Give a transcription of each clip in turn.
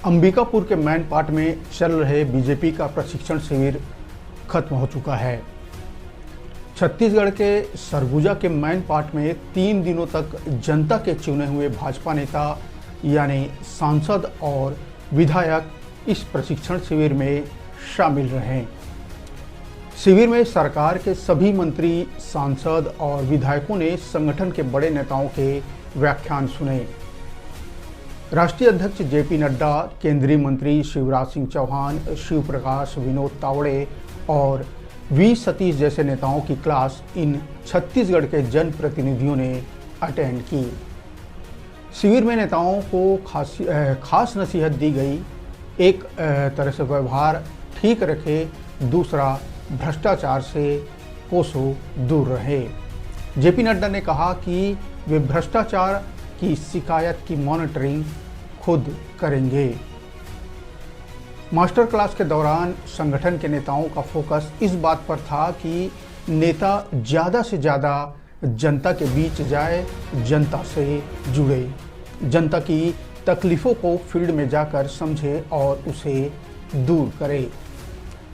अंबिकापुर के मैनपाट में चल रहे बीजेपी का प्रशिक्षण शिविर खत्म हो चुका है। छत्तीसगढ़ के सरगुजा के मैनपाट में 3 दिनों तक जनता के चुने हुए भाजपा नेता यानी सांसद और विधायक इस प्रशिक्षण शिविर में शामिल रहे। शिविर में सरकार के सभी मंत्री, सांसद और विधायकों ने संगठन के बड़े नेताओं के व्याख्यान सुने। राष्ट्रीय अध्यक्ष जेपी नड्डा, केंद्रीय मंत्री शिवराज सिंह चौहान, शिव प्रकाश, विनोद तावड़े और वी सतीश जैसे नेताओं की क्लास इन छत्तीसगढ़ के जनप्रतिनिधियों ने अटेंड की। शिविर में नेताओं को खास नसीहत दी गई। एक तरह से व्यवहार ठीक रखे, दूसरा भ्रष्टाचार से कोसों दूर रहे। जेपी नड्डा ने कहा कि वे भ्रष्टाचार की शिकायत की मॉनिटरिंग खुद करेंगे। मास्टर क्लास के दौरान संगठन के नेताओं का फोकस इस बात पर था कि नेता ज़्यादा से ज़्यादा जनता के बीच जाए, जनता से जुड़े, जनता की तकलीफ़ों को फील्ड में जाकर समझे और उसे दूर करे।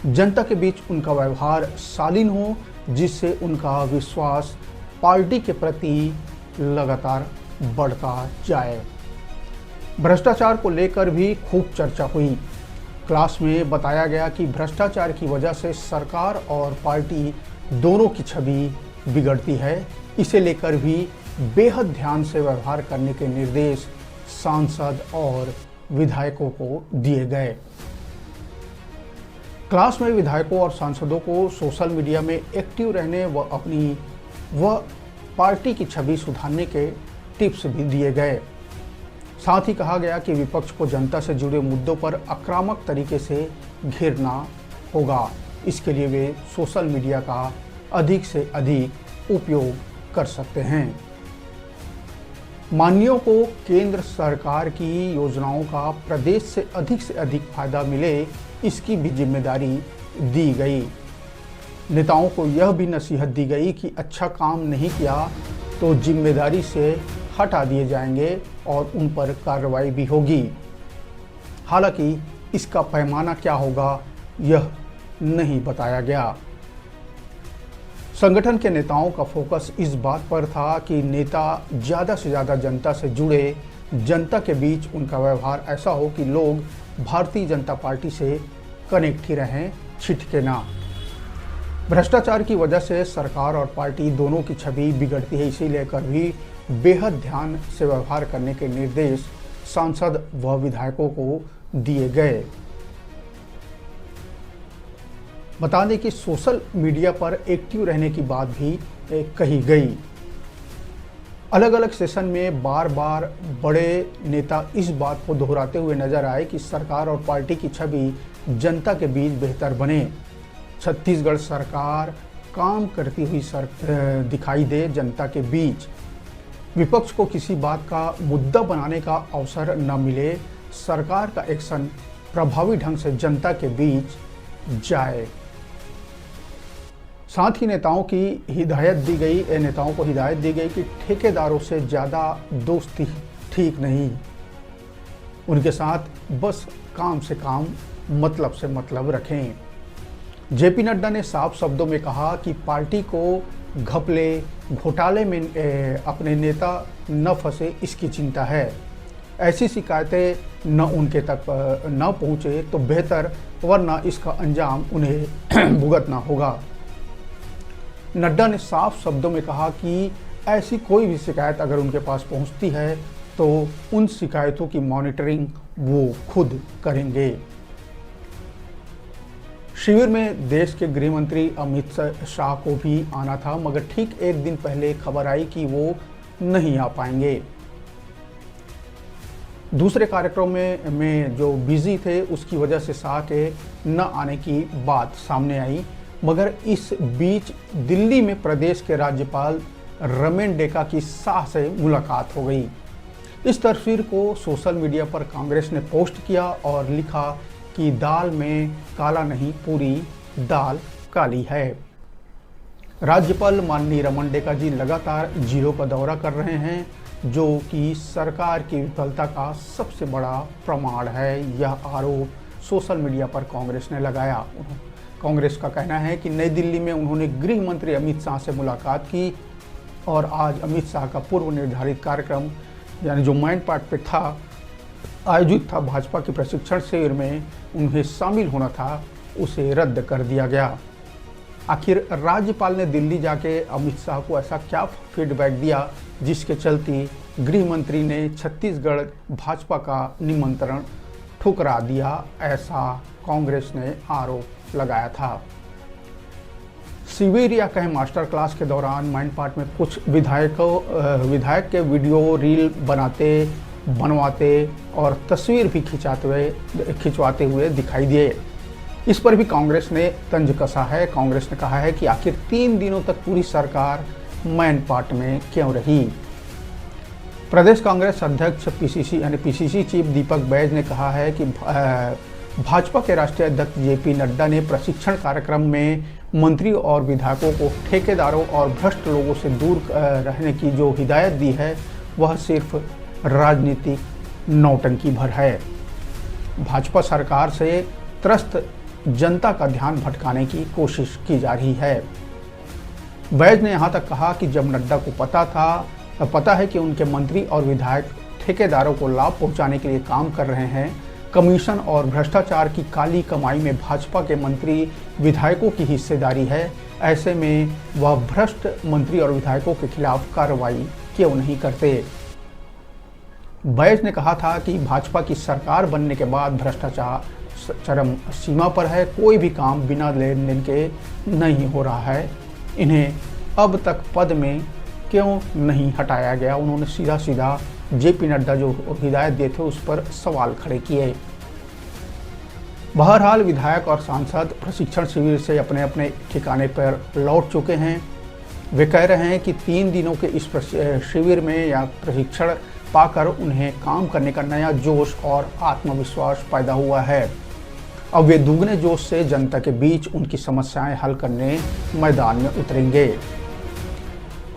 जनता के बीच उनका व्यवहार शालीन हो, जिससे उनका विश्वास पार्टी के प्रति लगातार बढ़ता जाए। भ्रष्टाचार को लेकर भी खूब चर्चा हुई। क्लास में बताया गया कि भ्रष्टाचार की वजह से सरकार और पार्टी दोनों की छवि बिगड़ती है। इसे लेकर भी बेहद ध्यान से व्यवहार करने के निर्देश सांसद और विधायकों को दिए गए। क्लास में विधायकों और सांसदों को सोशल मीडिया में एक्टिव रहने व पार्टी की छवि सुधारने के टिप्स भी दिए गए। साथ ही कहा गया कि विपक्ष को जनता से जुड़े मुद्दों पर आक्रामक तरीके से घेरना होगा। इसके लिए वे सोशल मीडिया का अधिक से अधिक उपयोग कर सकते हैं। मान्यों को केंद्र सरकार की योजनाओं का प्रदेश से अधिक फायदा मिले, इसकी भी जिम्मेदारी दी गई। नेताओं को यह भी नसीहत दी गई कि अच्छा काम नहीं किया तो जिम्मेदारी से हटा दिए जाएंगे और उन पर कार्रवाई भी होगी। हालांकि इसका पैमाना क्या होगा यह नहीं बताया गया। संगठन के नेताओं का फोकस इस बात पर था कि नेता ज़्यादा से ज़्यादा जनता से जुड़े, जनता के बीच उनका व्यवहार ऐसा हो कि लोग भारतीय जनता पार्टी से कनेक्ट ही रहें, छिटके ना। भ्रष्टाचार की वजह से सरकार और पार्टी दोनों की छवि बिगड़ती है। इसी लेकर भी बेहद ध्यान से व्यवहार करने के निर्देश सांसद व विधायकों को दिए गए। बता दें कि सोशल मीडिया पर एक्टिव रहने की बात भी कही गई। अलग अलग सेशन में बार बार बड़े नेता इस बात को दोहराते हुए नजर आए कि सरकार और पार्टी की छवि जनता के बीच बेहतर बने। छत्तीसगढ़ सरकार काम करती हुई दिखाई दे जनता के बीच। विपक्ष को किसी बात का मुद्दा बनाने का अवसर न मिले। सरकार का एक्शन प्रभावी ढंग से जनता के बीच जाए। साथ ही नेताओं को हिदायत दी गई कि ठेकेदारों से ज़्यादा दोस्ती ठीक नहीं। उनके साथ बस काम से काम, मतलब से मतलब रखें। जेपी नड्डा ने साफ शब्दों में कहा कि पार्टी को घपले, घोटाले में अपने नेता न फंसे, इसकी चिंता है। ऐसी शिकायतें न उनके तक न पहुँचे तो बेहतर, वरना इसका अंजाम उन्हें भुगतना होगा। नड्डा ने साफ शब्दों में कहा कि ऐसी कोई भी शिकायत अगर उनके पास पहुंचती है तो उन शिकायतों की मॉनिटरिंग वो खुद करेंगे। शिविर में देश के गृह मंत्री अमित शाह को भी आना था, मगर ठीक एक दिन पहले खबर आई कि वो नहीं आ पाएंगे। दूसरे कार्यक्रम में जो बिजी थे उसकी वजह से शाह के न आने की बात सामने आई। मगर इस बीच दिल्ली में प्रदेश के राज्यपाल रमेन डेका की शाह से मुलाकात हो गई। इस तस्वीर को सोशल मीडिया पर कांग्रेस ने पोस्ट किया और लिखा कि दाल में काला नहीं, पूरी दाल काली है। राज्यपाल माननीय रमन डेका जी लगातार जिलों का दौरा कर रहे हैं। जो कि सरकार की विफलता का सबसे बड़ा प्रमाण है। यह आरोप सोशल मीडिया पर कांग्रेस ने लगाया। कांग्रेस का कहना है कि नई दिल्ली में उन्होंने गृह मंत्री अमित शाह से मुलाकात की और आज अमित शाह का पूर्व निर्धारित कार्यक्रम यानी जो मैन पार्ट पे था आयोजित था भाजपा के प्रशिक्षण शिविर में उन्हें शामिल होना था, उसे रद्द कर दिया गया। आखिर राज्यपाल ने दिल्ली जाके अमित शाह को ऐसा क्या फीडबैक दिया जिसके चलते गृह मंत्री ने छत्तीसगढ़ भाजपा का निमंत्रण ठुकरा दिया, ऐसा कांग्रेस ने आरोप लगाया था। शिविर या कहें मास्टर क्लास के दौरान मैन पार्ट में कुछ विधायक के वीडियो रील बनवाते और तस्वीर भी खिंचवाते हुए दिखाई दिए। इस पर भी कांग्रेस ने तंज कसा है। कांग्रेस ने कहा है कि आखिर 3 दिनों तक पूरी सरकार मैन पार्ट में क्यों रही। प्रदेश कांग्रेस अध्यक्ष पीसीसी चीफ दीपक बैज ने कहा है कि भाजपा के राष्ट्रीय अध्यक्ष जेपी नड्डा ने प्रशिक्षण कार्यक्रम में मंत्री और विधायकों को ठेकेदारों और भ्रष्ट लोगों से दूर रहने की जो हिदायत दी है वह सिर्फ राजनीतिक नौटंकी भर है। भाजपा सरकार से त्रस्त जनता का ध्यान भटकाने की कोशिश की जा रही है। बैज ने यहाँ तक कहा कि जब नड्डा को पता है कि उनके मंत्री और विधायक ठेकेदारों को लाभ पहुंचाने के लिए काम कर रहे हैं, कमीशन और भ्रष्टाचार की काली कमाई में भाजपा के मंत्री विधायकों की हिस्सेदारी है, ऐसे में वह भ्रष्ट मंत्री और विधायकों के खिलाफ कार्रवाई क्यों नहीं करते। बैज ने कहा था कि भाजपा की सरकार बनने के बाद भ्रष्टाचार चरम सीमा पर है, कोई भी काम बिना लेन देन के नहीं हो रहा है, इन्हें अब तक पद में क्यों नहीं हटाया गया। उन्होंने सीधा जेपी नड्डा जो हिदायत दिए थे उस पर सवाल खड़े किए। बहरहाल विधायक और सांसद प्रशिक्षण शिविर से अपने अपने ठिकाने पर लौट चुके हैं। वे कह रहे हैं कि 3 दिनों के इस शिविर में या प्रशिक्षण पाकर उन्हें काम करने का नया जोश और आत्मविश्वास पैदा हुआ है। अब वे दुगने जोश से जनता के बीच उनकी समस्याएं हल करने मैदान में उतरेंगे।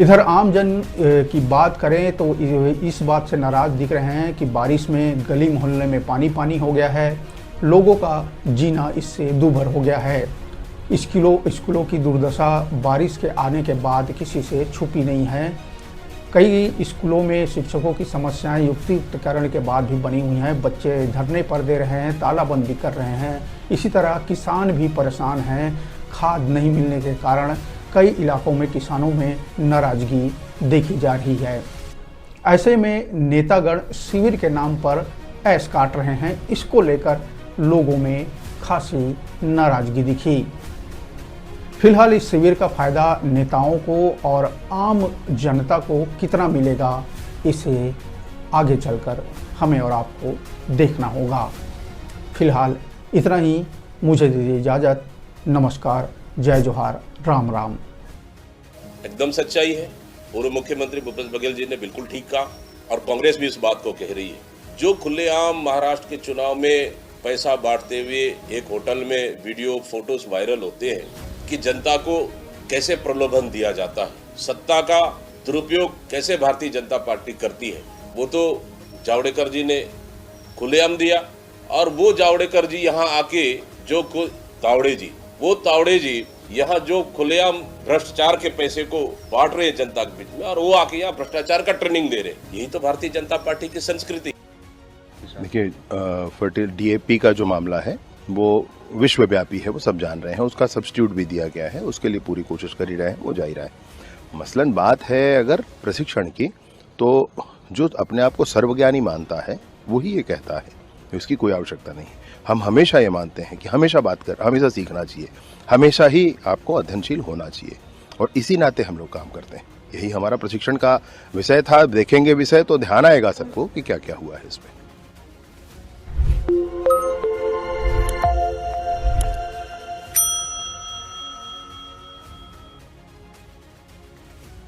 इधर आम जन की बात करें तो इस बात से नाराज दिख रहे हैं कि बारिश में गली मोहल्ले में पानी हो गया है, लोगों का जीना इससे दूभर हो गया है। स्कूलों की दुर्दशा बारिश के आने के बाद किसी से छुपी नहीं है। कई स्कूलों में शिक्षकों की समस्याएं युक्तिकरण के बाद भी बनी हुई हैं। बच्चे धरने पर दे रहे हैं, तालाबंदी कर रहे हैं। इसी तरह किसान भी परेशान हैं। खाद नहीं मिलने के कारण कई इलाकों में किसानों में नाराजगी देखी जा रही है। ऐसे में नेतागण शिविर के नाम पर ऐश काट रहे हैं। इसको लेकर लोगों में खासी नाराजगी दिखी। फिलहाल इस शिविर का फायदा नेताओं को और आम जनता को कितना मिलेगा, इसे आगे चलकर हमें और आपको देखना होगा। फिलहाल इतना ही, मुझे दीजिए इजाज़त। नमस्कार, जय जोहार, राम राम। एकदम सच्चाई है। पूर्व मुख्यमंत्री भूपेश बघेल जी ने बिल्कुल ठीक कहा और कांग्रेस भी इस बात को कह रही है। जो खुलेआम महाराष्ट्र के चुनाव में पैसा बांटते हुए एक होटल में वीडियो फोटोज वायरल होते हैं कि जनता को कैसे प्रलोभन दिया जाता है, सत्ता का दुरुपयोग कैसे भारतीय जनता पार्टी करती है, वो तो जावड़ेकर जी ने खुलेआम दिया। और वो जावड़ेकर जी यहाँ आके जो तावड़े जी यहाँ जो खुलेआम भ्रष्टाचार के पैसे को बांट रहे हैं जनता के बीच में, और वो आके यहाँ भ्रष्टाचार का ट्रेनिंग दे रहे हैं। यही तो भारतीय जनता पार्टी की संस्कृति। देखिए, फर्टिल डीएपी का जो मामला है वो विश्वव्यापी है, वो सब जान रहे हैं। उसका सब्स्टिट्यूट भी दिया गया है, उसके लिए पूरी कोशिश कर ही रहे हैं, वो जा ही रहा है। मसलन बात है अगर प्रशिक्षण की, तो जो अपने आप को सर्वज्ञानी मानता है वही ये कहता है, इसकी कोई आवश्यकता नहीं। हम हमेशा ये मानते हैं कि हमेशा सीखना चाहिए, हमेशा ही आपको अध्ययनशील होना चाहिए, और इसी नाते हम लोग काम करते हैं। यही हमारा प्रशिक्षण का विषय था। देखेंगे विषय तो ध्यान आएगा सबको कि क्या क्या हुआ है इसमें।